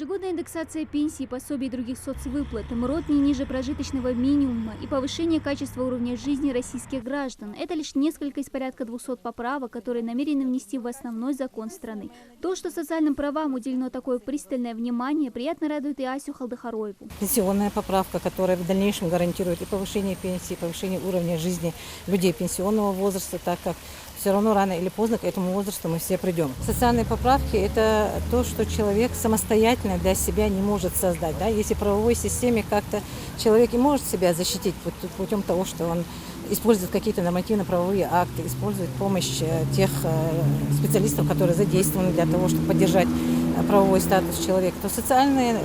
Ежегодная индексация пенсий, пособий и других соцвыплат, МРОД не ниже прожиточного минимума и повышение качества уровня жизни российских граждан – это лишь несколько из порядка 200 поправок, которые намерены внести в основной закон страны. То, что социальным правам уделено такое пристальное внимание, приятно радует и Асю Халдахароеву. Пенсионная поправка, которая в дальнейшем гарантирует и повышение пенсии, и повышение уровня жизни людей пенсионного возраста, так как все равно рано или поздно к этому возрасту мы все придем. Социальные поправки – это то, что человек самостоятельно для себя не может создать. Да? Если в правовой системе как-то человек и может себя защитить путем того, что он использует какие-то нормативно-правовые акты, использует помощь тех специалистов, которые задействованы для того, чтобы поддержать правовой статус человека, то социальные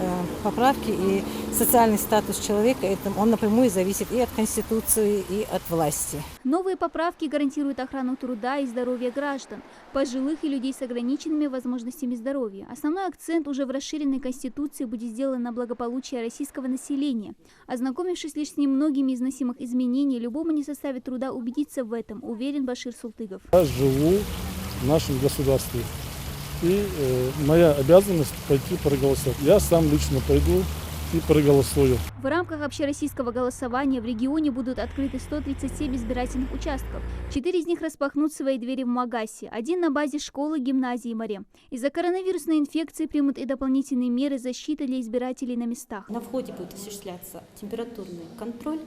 поправки и социальный статус человека, он напрямую зависит и от Конституции, и от власти. Новые поправки гарантируют охрану труда и здоровья граждан, пожилых и людей с ограниченными возможностями здоровья. Основной акцент уже в расширенной Конституции будет сделан на благополучие российского населения. Ознакомившись лишь с немногими из вносимых изменений, любому не составит труда убедиться в этом, уверен Башир Султыгов. Я живу в нашем государстве. И моя обязанность пойти проголосовать. Я сам лично пойду и проголосую. В рамках общероссийского голосования в регионе будут открыты 137 избирательных участков. 4 из них распахнут свои двери в Магасе, 1 на базе школы, гимназии Маре. Из-за коронавирусной инфекции примут и дополнительные меры защиты для избирателей на местах. На входе будет осуществляться температурный контроль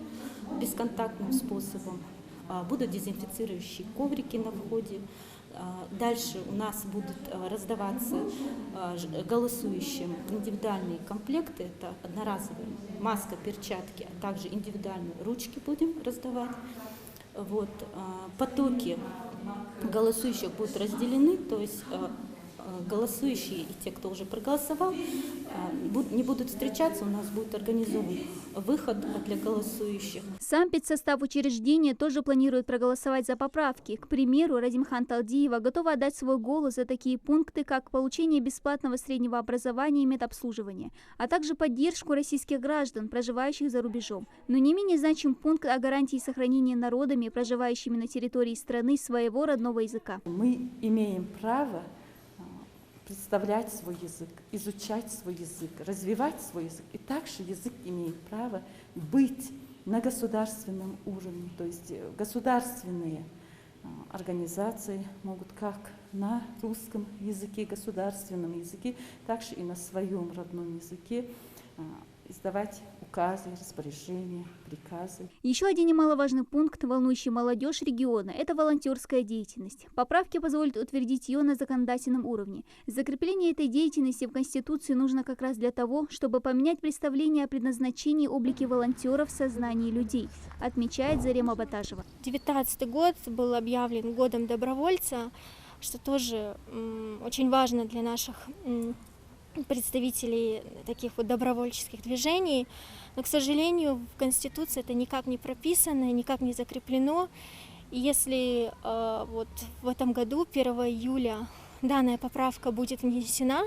бесконтактным способом. Будут дезинфицирующие коврики на входе. Дальше у нас будут раздаваться голосующим индивидуальные комплекты. Это одноразовые маска, перчатки, а также индивидуальные ручки будем раздавать. Вот. Потоки голосующих будут разделены, то есть голосующие и те, кто уже проголосовал, не будут встречаться, у нас будет организован выход для голосующих. Сам педсостав учреждения тоже планирует проголосовать за поправки. К примеру, Радимхан Талдиева готова отдать свой голос за такие пункты, как получение бесплатного среднего образования и медобслуживания, а также поддержку российских граждан, проживающих за рубежом. Но не менее значим пункт о гарантии сохранения народами, проживающими на территории страны, своего родного языка. Мы имеем право представлять свой язык, изучать свой язык, развивать свой язык. И также язык имеет право быть на государственном уровне. То есть государственные организации могут как на русском языке, государственном языке, так и на своем родном языке издавать указы, распоряжения, приказы. Еще один немаловажный пункт, волнующий молодежь региона, это волонтерская деятельность. Поправки позволят утвердить ее на законодательном уровне. Закрепление этой деятельности в Конституции нужно как раз для того, чтобы поменять представление о предназначении и облике волонтеров в сознании людей, отмечает Зарема Баташева. 2019 год был объявлен годом добровольца, что тоже очень важно для наших представителей таких вот добровольческих движений, но, к сожалению, в Конституции это никак не прописано, никак не закреплено. И если вот в этом году, 1 июля, данная поправка будет внесена,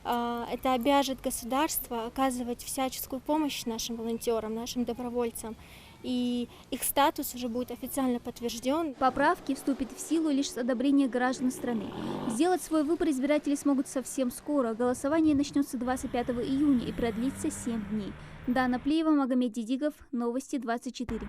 это обяжет государство оказывать всяческую помощь нашим волонтерам, нашим добровольцам. И их статус уже будет официально подтвержден. Поправки вступят в силу лишь с одобрения граждан страны. Сделать свой выбор избиратели смогут совсем скоро. Голосование начнется 25 июня и продлится 7 дней. Дана Плиева, Магомед Дидигов, Новости 24.